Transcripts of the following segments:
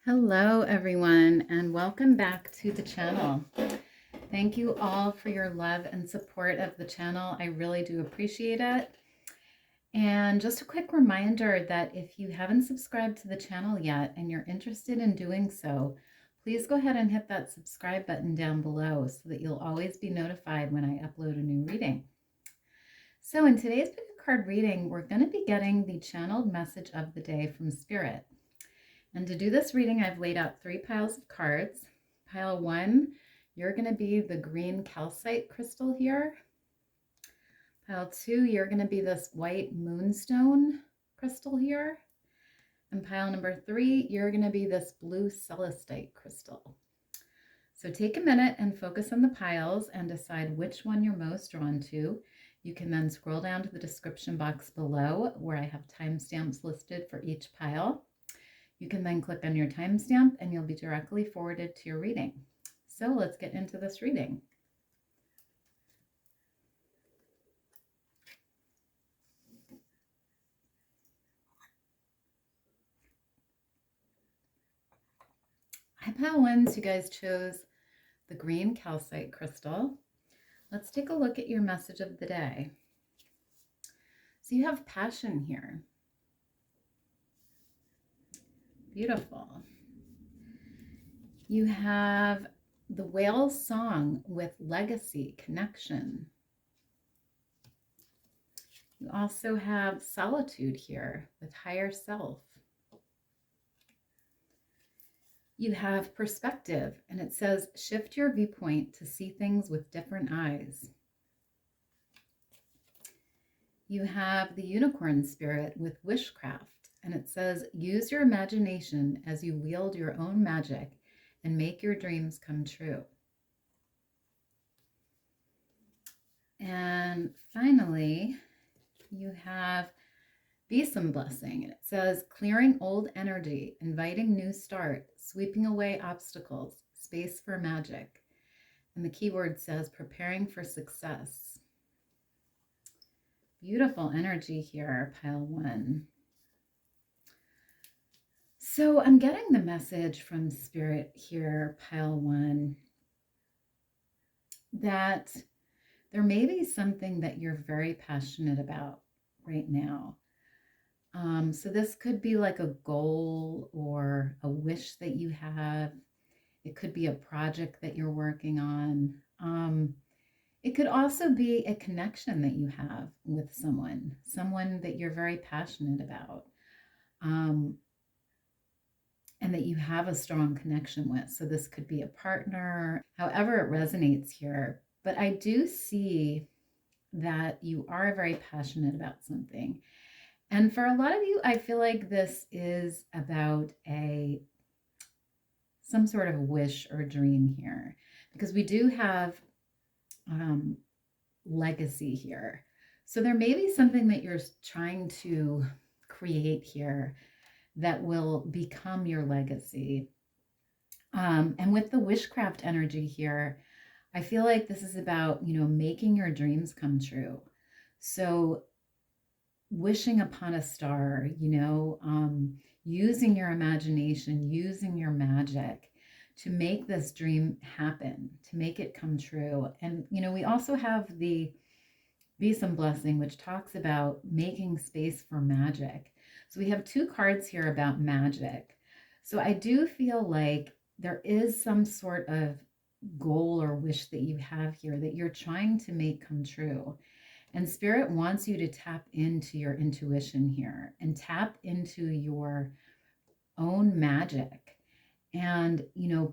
Hello everyone, and welcome back to the channel. Thank you all for your love and support of the channel. I really do appreciate it. And just a quick reminder that if you haven't subscribed to the channel yet and you're interested in doing so, please go ahead and hit that subscribe button down below so that you'll always be notified when I upload a new reading. So in today's pick a card reading, we're going to be getting the channeled message of the day from Spirit. And to do this reading, I've laid out 3 piles of cards. Pile 1, you're going to be the green calcite crystal here. Pile 2, you're going to be this white moonstone crystal here. And pile number 3, you're going to be this blue celestite crystal. So take a minute and focus on the piles and decide which one you're most drawn to. You can then scroll down to the description box below where I have timestamps listed for each pile. You can then click on your timestamp and you'll be directly forwarded to your reading. So let's get into this reading. I pile 1, so you guys chose the green calcite crystal. Let's take a look at your message of the day. So you have passion here. Beautiful. You have the whale's song with legacy, connection. You also have solitude here with higher self. You have perspective, and it says shift your viewpoint to see things with different eyes. You have the unicorn spirit with wishcraft. And it says, use your imagination as you wield your own magic and make your dreams come true. And finally, you have Be Some Blessing. And it says, clearing old energy, inviting new start, sweeping away obstacles, space for magic. And the keyword says, preparing for success. Beautiful energy here, pile 1. So I'm getting the message from Spirit here, pile 1, that there may be something that you're very passionate about right now. So this could be like a goal or a wish that you have. It could be a project that you're working on. It could also be a connection that you have with someone that you're very passionate about. And that you have a strong connection with. So this could be a partner, however it resonates here. But I do see that you are very passionate about something. And for a lot of you, I feel like this is about some sort of wish or dream here, because we do have legacy here. So there may be something that you're trying to create here that will become your legacy. And with the wishcraft energy here, I feel like this is about, making your dreams come true. So wishing upon a star, using your imagination, using your magic to make this dream happen, to make it come true. And, we also have the Be Some Blessing, which talks about making space for magic. So we have 2 cards here about magic. So I do feel like there is some sort of goal or wish that you have here that you're trying to make come true. And Spirit wants you to tap into your intuition here and tap into your own magic and,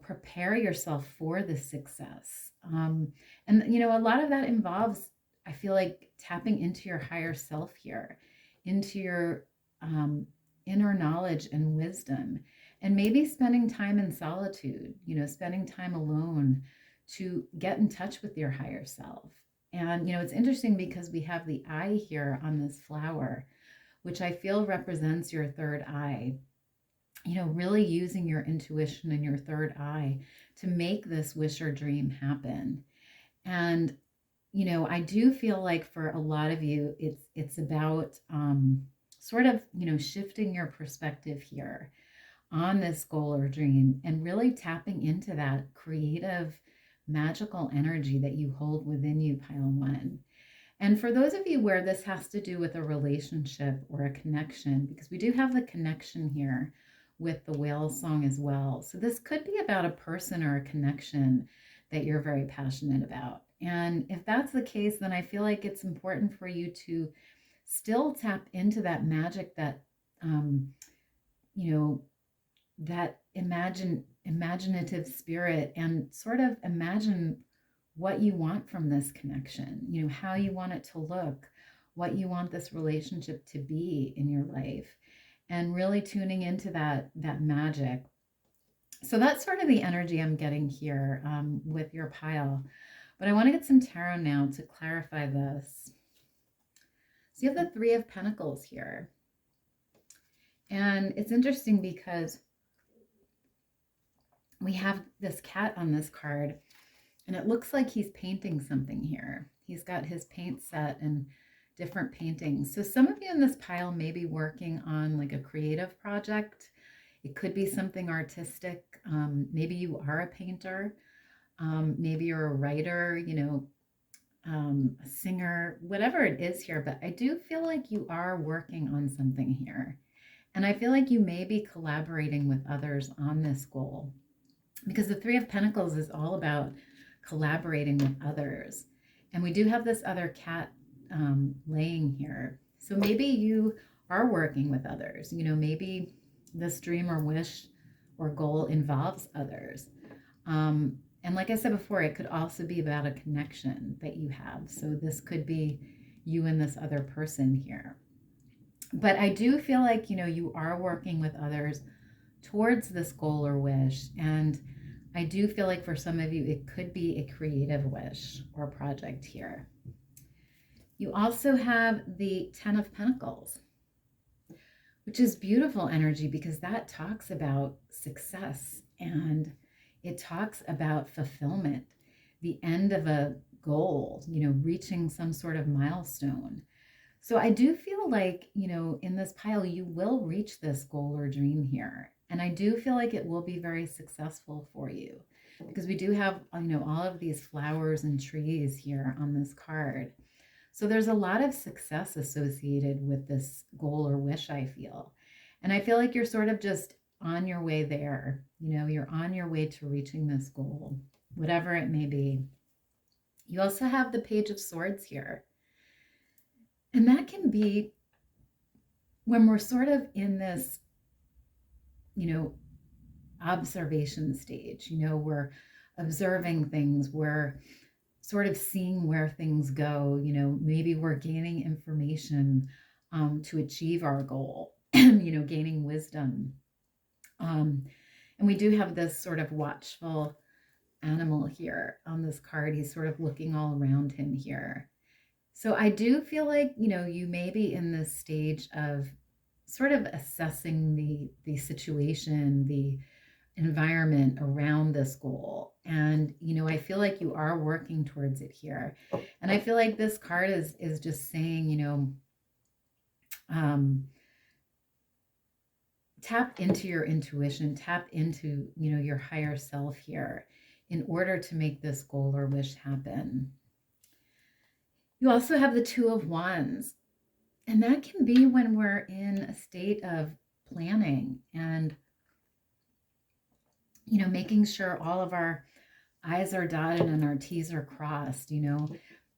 prepare yourself for the success. And, a lot of that involves, I feel like, tapping into your higher self here, into your inner knowledge and wisdom, and maybe spending time in solitude, spending time alone to get in touch with your higher self. And, it's interesting because we have the eye here on this flower, which I feel represents your third eye, really using your intuition and your third eye to make this wish or dream happen. And, I do feel like for a lot of you, it's about sort of, shifting your perspective here on this goal or dream and really tapping into that creative, magical energy that you hold within you, pile one. And for those of you where this has to do with a relationship or a connection, because we do have the connection here with the whale song as well. So this could be about a person or a connection that you're very passionate about. And if that's the case, then I feel like it's important for you to still tap into that magic, that, you know, that imaginative spirit, and sort of imagine what you want from this connection, you know, how you want it to look, what you want this relationship to be in your life, and really tuning into that magic. So that's sort of the energy I'm getting here with your pile. But I want to get some tarot now to clarify this. So you have the Three of Pentacles here. And it's interesting because we have this cat on this card, and it looks like he's painting something here. He's got his paint set and different paintings. So some of you in this pile may be working on like a creative project. It could be something artistic. Maybe you are a painter. Maybe you're a writer, you know, a singer, whatever it is here. But I do feel like you are working on something here. And I feel like you may be collaborating with others on this goal, because the Three of Pentacles is all about collaborating with others. And we do have this other cat laying here. So maybe you are working with others. You know, maybe this dream or wish or goal involves others. And like I said before, it could also be about a connection that you have. So this could be you and this other person here. But I do feel like, you know, you are working with others towards this goal or wish. And I do feel like for some of you, it could be a creative wish or project here. You also have the Ten of Pentacles, which is beautiful energy, because that talks about success, and it talks about fulfillment, the end of a goal, you know, reaching some sort of milestone. So I do feel like, you know, in this pile, you will reach this goal or dream here. And I do feel like it will be very successful for you, because we do have, you know, all of these flowers and trees here on this card. So there's a lot of success associated with this goal or wish, I feel. And I feel like you're sort of just on your way there. You know, you're on your way to reaching this goal, whatever it may be. You also have the Page of Swords here. And that can be when we're sort of in this, you know, observation stage. You know, we're observing things, we're sort of seeing where things go. You know, maybe we're gaining information to achieve our goal, you know, gaining wisdom. And we do have this sort of watchful animal here on this card. He's sort of looking all around him here. So I do feel like, you know, you may be in this stage of sort of assessing the situation, the environment around this goal. And, you know, I feel like you are working towards it here. And I feel like this card is just saying, you know, tap into your intuition, tap into, you know, your higher self here in order to make this goal or wish happen. You also have the Two of Wands, and that can be when we're in a state of planning and, you know, making sure all of our I's are dotted and our T's are crossed, you know,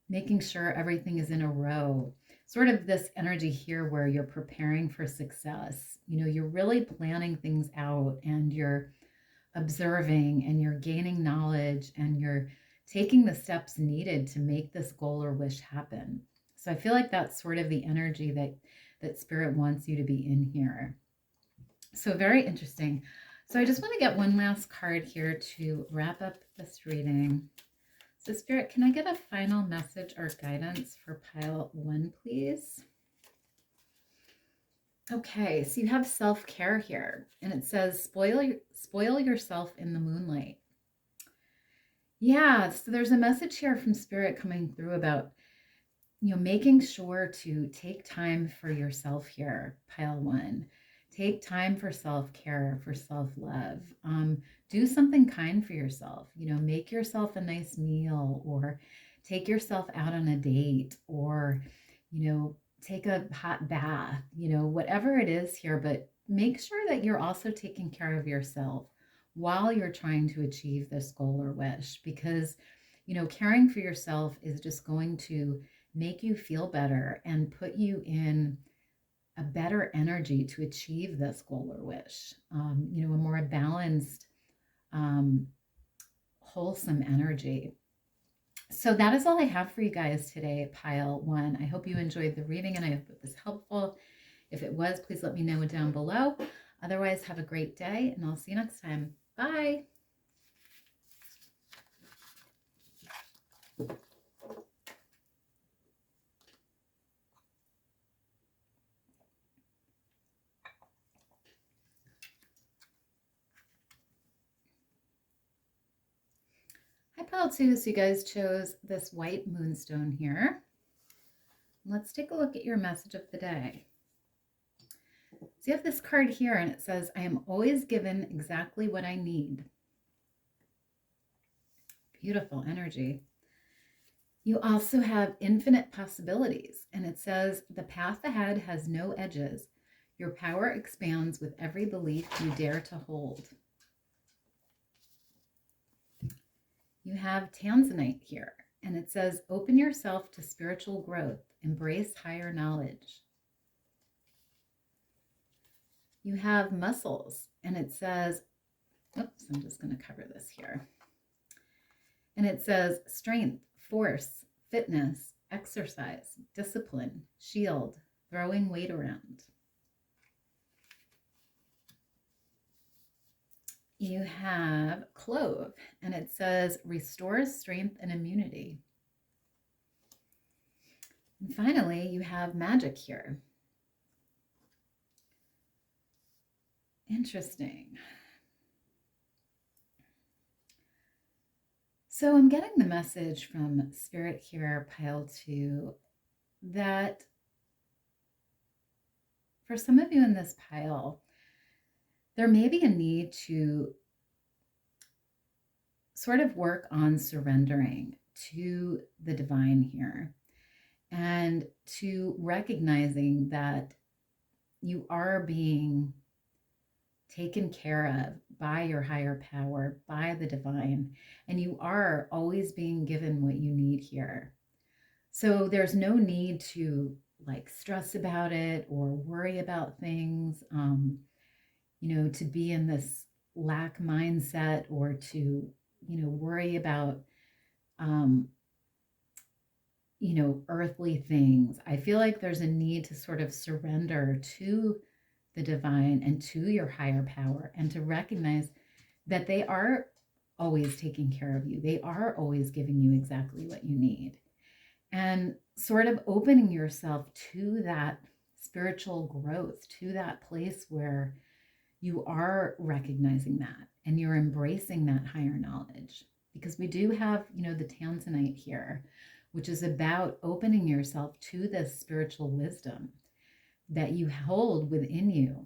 making sure everything is in a row. Sort of this energy here where you're preparing for success. You know, you're really planning things out, and you're observing, and you're gaining knowledge, and you're taking the steps needed to make this goal or wish happen. So I feel like that's sort of the energy that Spirit wants you to be in here. So very interesting. So I just want to get one last card here to wrap up this reading. So Spirit, can I get a final message or guidance for pile one, please? Okay, so you have self-care here, and it says spoil yourself in the moonlight. Yeah, so there's a message here from Spirit coming through about, you know, making sure to take time for yourself here, pile one. Take time for self-care, for self-love. Do something kind for yourself. Make yourself a nice meal, or take yourself out on a date, or, take a hot bath, whatever it is here. But make sure that you're also taking care of yourself while you're trying to achieve this goal or wish, because, caring for yourself is just going to make you feel better and put you in a better energy to achieve this goal or wish, a more balanced, um, wholesome energy. So that is all I have for you guys today, pile one. I hope you enjoyed the reading and I hope it was helpful. If it was, please let me know down below. Otherwise, have a great day and I'll see you next time. Bye. Hi, pile two. So you guys chose this white moonstone here. Let's take a look at your message of the day. So you have this card here and it says, I am always given exactly what I need. Beautiful energy. You also have infinite possibilities, and it says, the path ahead has no edges. Your power expands with every belief you dare to hold. You have Tanzanite here, and it says, open yourself to spiritual growth. Embrace higher knowledge. You have Muscles, and it says, oops, I'm just going to cover this here. And it says, strength, force, fitness, exercise, discipline, shield, throwing weight around. You have Clove, and it says, restores strength and immunity. And finally, you have Magic here. Interesting. So I'm getting the message from Spirit here, pile two, that for some of you in this pile, there may be a need to sort of work on surrendering to the divine here and to recognizing that you are being taken care of by your higher power, by the divine, and you are always being given what you need here. So there's no need to like stress about it or worry about things, to be in this lack mindset or to, worry about, earthly things. I feel like there's a need to sort of surrender to the divine and to your higher power and to recognize that they are always taking care of you. They are always giving you exactly what you need. And sort of opening yourself to that spiritual growth, to that place where you are recognizing that and you're embracing that higher knowledge. Because we do have, the Tanzanite here, which is about opening yourself to this spiritual wisdom that you hold within you.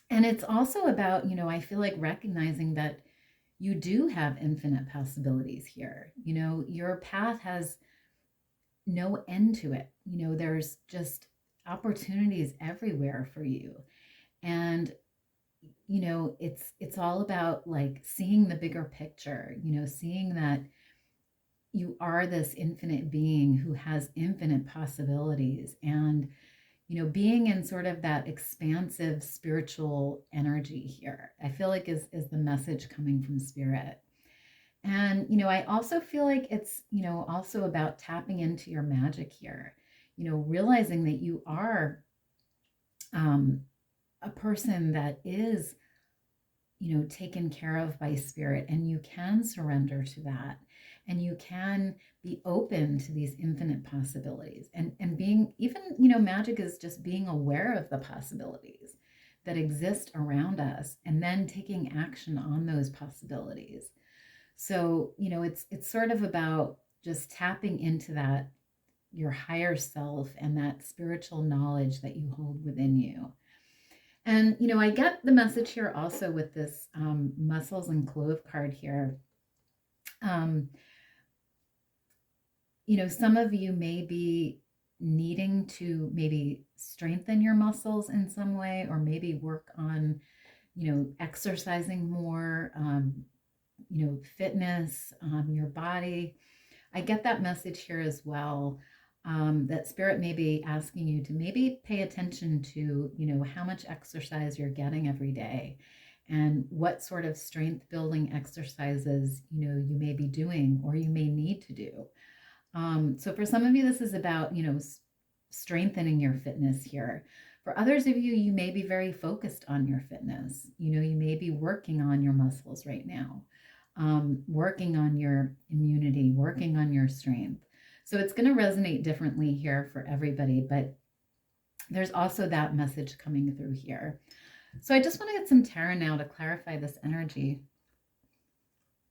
And it's also about, I feel like recognizing that you do have infinite possibilities here. Your path has no end to it. There's just opportunities everywhere for you. And, it's all about like seeing the bigger picture, seeing that you are this infinite being who has infinite possibilities and, being in sort of that expansive spiritual energy here, I feel like is the message coming from Spirit. And, I also feel like it's, also about tapping into your magic here, realizing that you are a person that is, taken care of by Spirit, and you can surrender to that. And you can be open to these infinite possibilities and being even, magic is just being aware of the possibilities that exist around us and then taking action on those possibilities. So, it's sort of about just tapping into that, your higher self and that spiritual knowledge that you hold within you. And, I get the message here also with this muscles and clove card here. Um, some of you may be needing to maybe strengthen your muscles in some way, or maybe work on, exercising more, fitness, your body. I get that message here as well. That spirit may be asking you to maybe pay attention to, how much exercise you're getting every day and what sort of strength building exercises, you may be doing or you may need to do. So for some of you, this is about, strengthening your fitness here. For others of you, you may be very focused on your fitness. You may be working on your muscles right now, working on your immunity, working on your strength. So it's going to resonate differently here for everybody, but there's also that message coming through here. So I just want to get some tarot now to clarify this energy.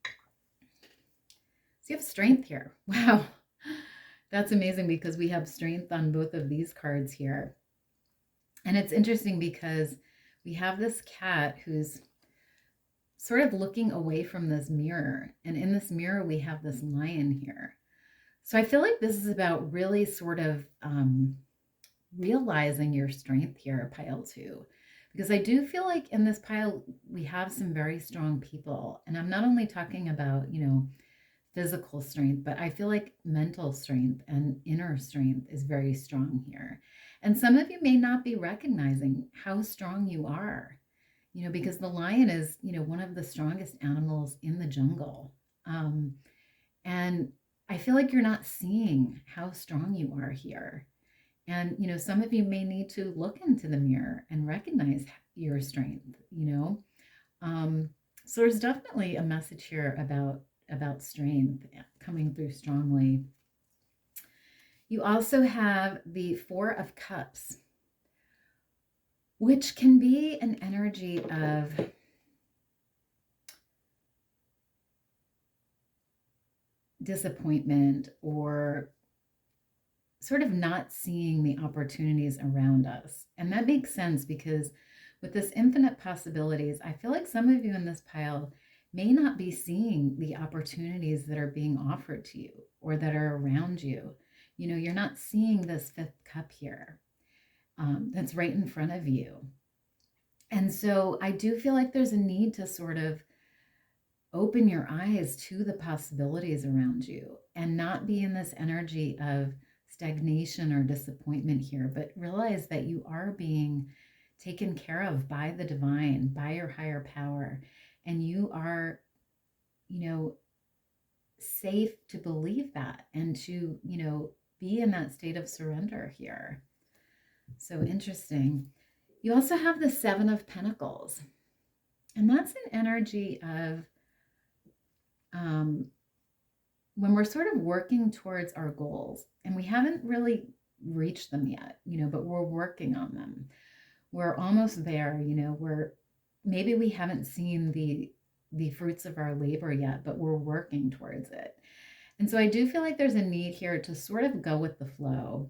So you have strength here. Wow. That's amazing because we have strength on both of these cards here. And it's interesting because we have this cat who's sort of looking away from this mirror. And in this mirror, we have this lion here. So I feel like this is about really sort of realizing your strength here, pile 2. Because I do feel like in this pile, we have some very strong people. And I'm not only talking about, physical strength, but I feel like mental strength and inner strength is very strong here. And some of you may not be recognizing how strong you are, because the lion is, one of the strongest animals in the jungle. And I feel like you're not seeing how strong you are here. And, some of you may need to look into the mirror and recognize your strength, So there's definitely a message here about strength coming through strongly. You also have the 4 of Cups, which can be an energy of disappointment or sort of not seeing the opportunities around us. And that makes sense because with this infinite possibilities, I feel like some of you in this pile may not be seeing the opportunities that are being offered to you or that are around you. You're not seeing this 5th cup here that's right in front of you. And so I do feel like there's a need to sort of open your eyes to the possibilities around you and not be in this energy of stagnation or disappointment here, but realize that you are being taken care of by the divine, by your higher power. And you are, safe to believe that and to, be in that state of surrender here. So interesting. You also have the 7 of Pentacles. And that's an energy of when we're sort of working towards our goals and we haven't really reached them yet, but we're working on them. We're almost there, we're maybe we haven't seen the fruits of our labor yet, but we're working towards it. And so I do feel like there's a need here to sort of go with the flow,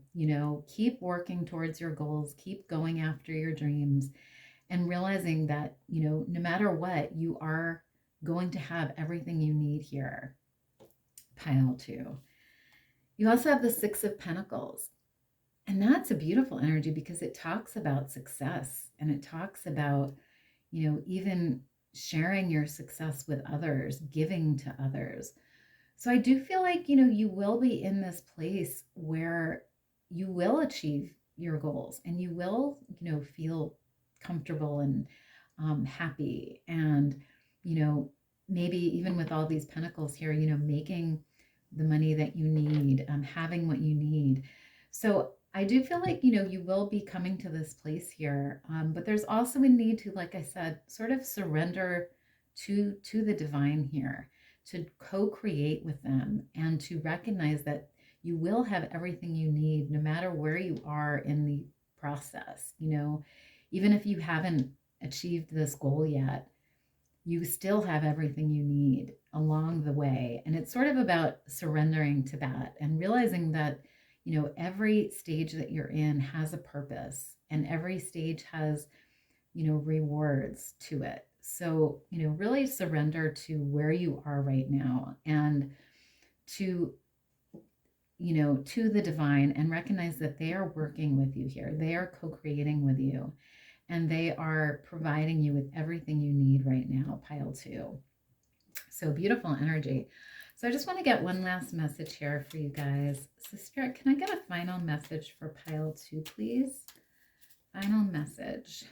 keep working towards your goals, keep going after your dreams, and realizing that, no matter what, you are going to have everything you need here. Pile 2. You also have the 6 of Pentacles. And that's a beautiful energy because it talks about success and it talks about, even sharing your success with others, giving to others. So I do feel like, you will be in this place where you will achieve your goals and you will, feel comfortable and happy. And, maybe even with all these pentacles here, making the money that you need, having what you need. So I do feel like, you will be coming to this place here. But there's also a need to, like I said, sort of surrender to the divine here, to co-create with them and to recognize that you will have everything you need no matter where you are in the process. Even if you haven't achieved this goal yet, you still have everything you need along the way. And it's sort of about surrendering to that and realizing that, every stage that you're in has a purpose and every stage has rewards to it. So, really surrender to where you are right now, and to, to the divine, and recognize that they are working with you here. They are co-creating with you, and they are providing you with everything you need right now, pile two. So beautiful energy. So I just want to get one last message here for you guys. So Spirit, can I get a final message for pile two, please? Final message.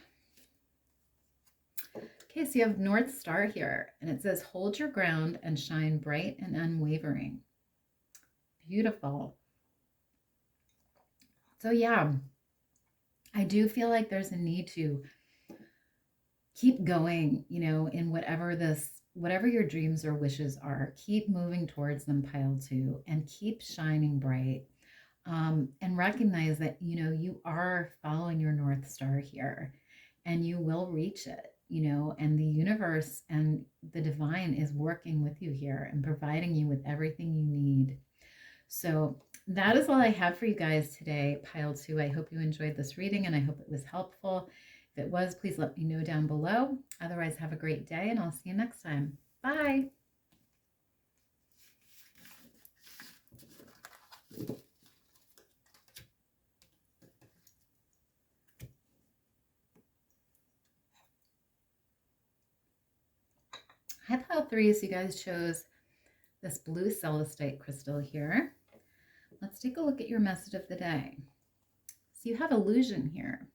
Okay, so you have North Star here, and it says, hold your ground and shine bright and unwavering. Beautiful. So yeah, I do feel like there's a need to keep going, in whatever your dreams or wishes are. Keep moving towards them, pile two, and keep shining bright. And recognize that, you are following your North Star here, and you will reach it, and the universe and the divine is working with you here and providing you with everything you need. So that is all I have for you guys today, pile two. I hope you enjoyed this reading, and I hope it was helpful. If it was, please let me know down below. Otherwise, have a great day, and I'll see you next time. Bye. Hi, pile three. So you guys chose this blue Celestite crystal here. Let's take a look at your message of the day. So you have illusion here.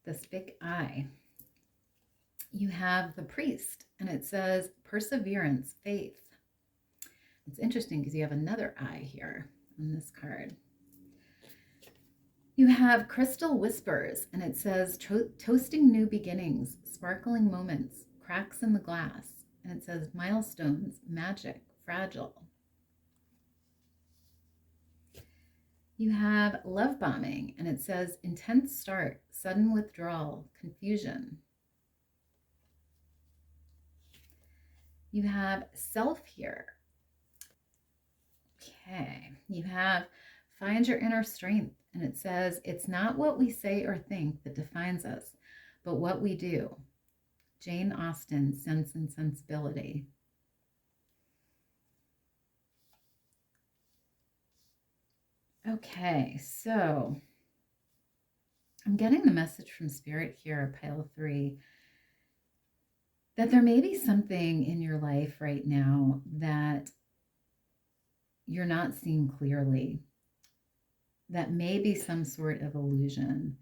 This big eye. You have the priest, and it says perseverance, faith. It's interesting because you have another eye here on this card. You have crystal whispers, and it says toasting new beginnings, sparkling moments, cracks in the glass, and it says milestones, magic, fragile. You have love bombing, and it says intense start, sudden withdrawal, confusion. You have self here. Okay, you have find your inner strength, and it says it's not what we say or think that defines us, but what we do. Jane Austen, Sense and Sensibility. Okay, so I'm getting the message from Spirit here, pile three, that there may be something in your life right now that you're not seeing clearly, that may be some sort of illusion.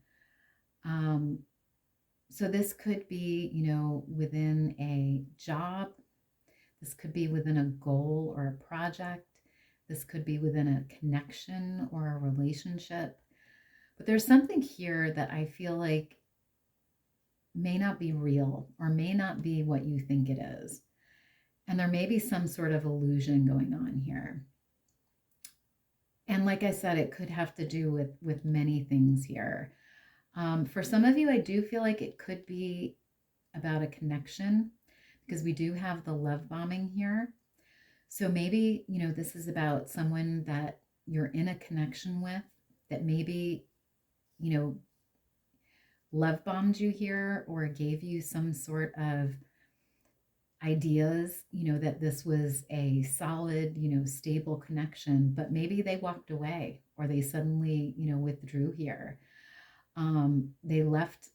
So this could be, within a job. This could be within a goal or a project. This could be within a connection or a relationship. But there's something here that I feel like may not be real, or may not be what you think it is. And there may be some sort of illusion going on here. And like I said, it could have to do with many things here. For some of you, I do feel like it could be about a connection, because we do have the love bombing here. So maybe, this is about someone that you're in a connection with, that maybe, love bombed you here, or gave you some sort of ideas, that this was a solid, stable connection, but maybe they walked away, or they suddenly, withdrew here. They left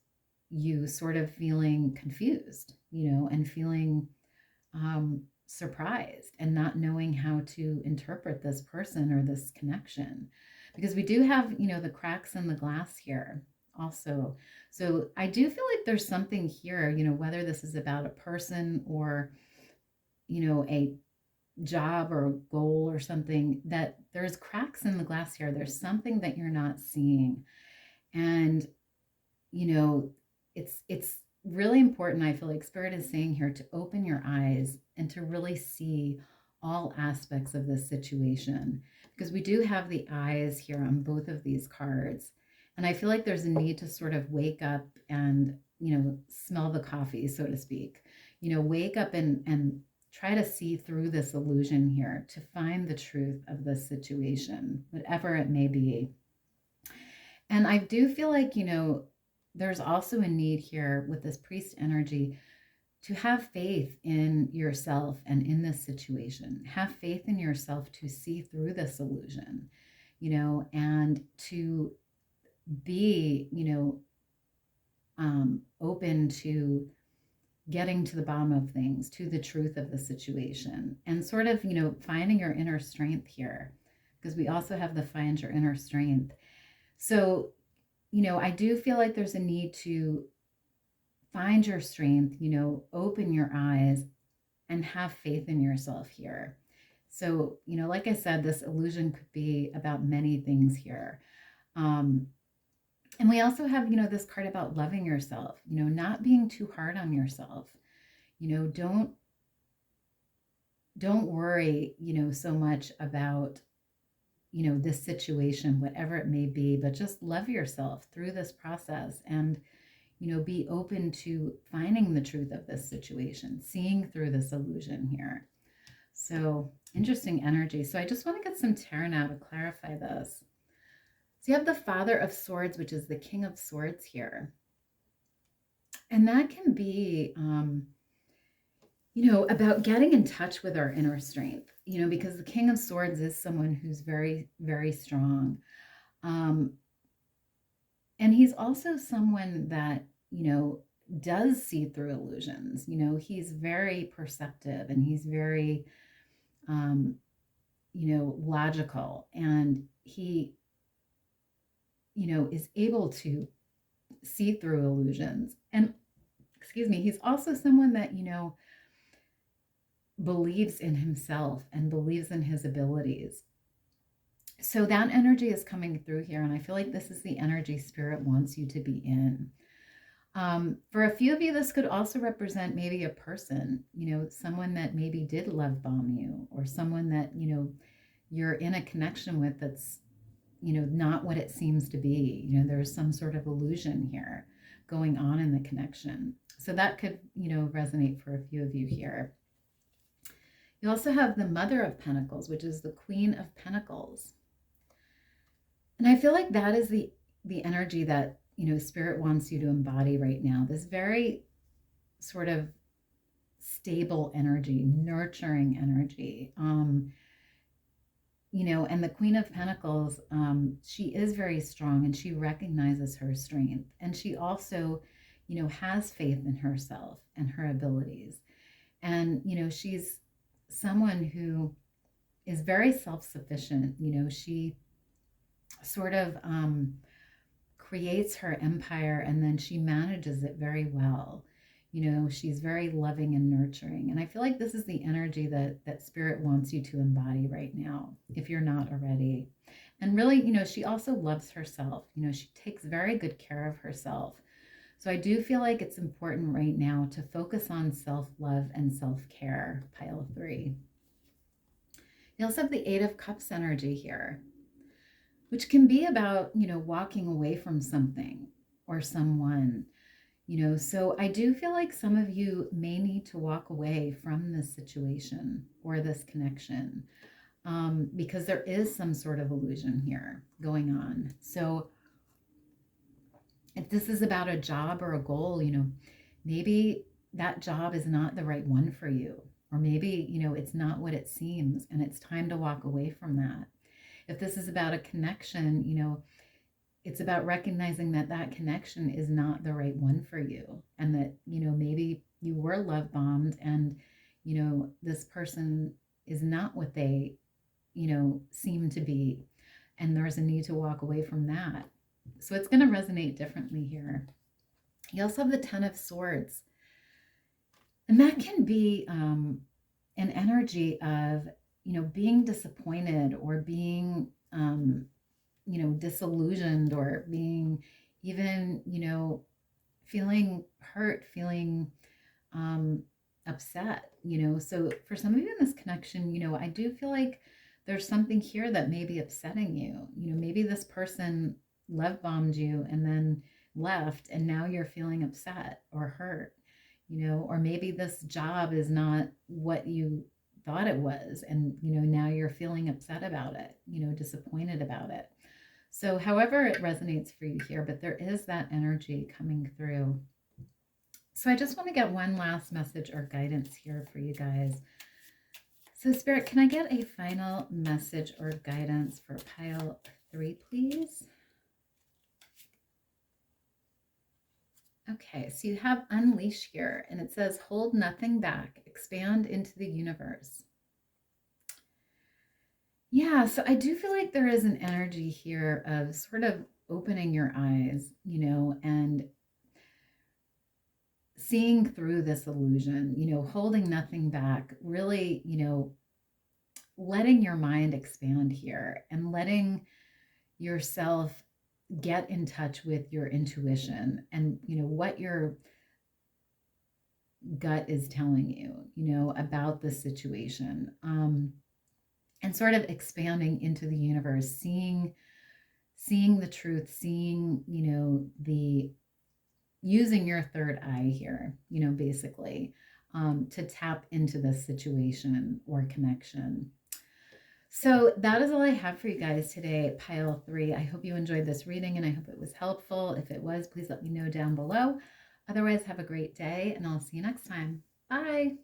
you sort of feeling confused, and feeling surprised, and not knowing how to interpret this person or this connection, because we do have, the cracks in the glass here also. So I do feel like there's something here, whether this is about a person or, a job or a goal or something, that there's cracks in the glass here. There's something that you're not seeing. And, it's really important. I feel like Spirit is saying here to open your eyes and to really see all aspects of this situation, because we do have the eyes here on both of these cards. And I feel like there's a need to sort of wake up and, smell the coffee, so to speak, wake up and try to see through this illusion here, to find the truth of this situation, whatever it may be. And I do feel like, there's also a need here with this priest energy to have faith in yourself and in this situation. Have faith in yourself to see through this illusion, and to be, open to getting to the bottom of things, to the truth of the situation, and sort of, finding your inner strength here, because we also have the find your inner strength. So, I do feel like there's a need to find your strength, open your eyes and have faith in yourself here. So, like I said, this illusion could be about many things here. And we also have, this card about loving yourself, not being too hard on yourself. Don't worry, so much about, this situation, whatever it may be, but just love yourself through this process and, be open to finding the truth of this situation, seeing through this illusion here. So interesting energy. So I just want to get some tarot now to clarify this. So you have the Father of Swords, which is the King of Swords here. And that can be, about getting in touch with our inner strength, because the King of Swords is someone who's very, very strong. And he's also someone that, does see through illusions. He's very perceptive and he's very, logical. And he, is able to see through illusions. And, he's also someone that, believes in himself and believes in his abilities. So that energy is coming through here. And I feel like this is the energy Spirit wants you to be in. For a few of you, this could also represent maybe a person, someone that maybe did love bomb you, or someone that, you're in a connection with that's, not what it seems to be. There's some sort of illusion here going on in the connection. So that could, resonate for a few of you here. You also have the Mother of Pentacles, which is the Queen of Pentacles. And I feel like that is the energy that, Spirit wants you to embody right now. This very sort of stable energy, nurturing energy. And the Queen of Pentacles, she is very strong and she recognizes her strength. And she also, has faith in herself and her abilities. And, she's someone who is very self-sufficient. She sort of creates her empire and then she manages it very well. She's very loving and nurturing. And I feel like this is the energy that Spirit wants you to embody right now, if you're not already. And really, she also loves herself. She takes very good care of herself. So I do feel like it's important right now to focus on self-love and self-care, pile 3. You also have the Eight of Cups energy here, which can be about, walking away from something or someone. So I do feel like some of you may need to walk away from this situation or this connection, because there is some sort of illusion here going on. So if this is about a job or a goal, maybe that job is not the right one for you, or maybe, it's not what it seems and it's time to walk away from that. If this is about a connection, it's about recognizing that that connection is not the right one for you, and that, maybe you were love bombed and, this person is not what they, seem to be, and there's a need to walk away from that. So it's going to resonate differently here. You also have the Ten of Swords, and that can be an energy of, being disappointed or being, disillusioned, or being even, feeling hurt, feeling upset, So for some of you in this connection, I do feel like there's something here that may be upsetting you. Maybe this person love bombed you and then left, and now you're feeling upset or hurt, or maybe this job is not what you thought it was, and now you're feeling upset about it, disappointed about it. So however it resonates for you here, but there is that energy coming through. So I just want to get one last message or guidance here for you guys. So Spirit, can I get a final message or guidance for pile 3, please? Okay, so you have unleash here, and it says hold nothing back, expand into the universe. Yeah, so I do feel like there is an energy here of sort of opening your eyes, you know, and seeing through this illusion, you know, holding nothing back, really, you know, letting your mind expand here and letting yourself get in touch with your intuition and, you know, what your gut is telling you, you know, about the situation. And sort of expanding into the universe, seeing the truth, seeing, you know, the using your third eye here, you know, basically, to tap into this situation or connection. So that is all I have for you guys today, pile 3. I hope you enjoyed this reading and I hope it was helpful. If it was, please let me know down below. Otherwise, have a great day and I'll see you next time. Bye.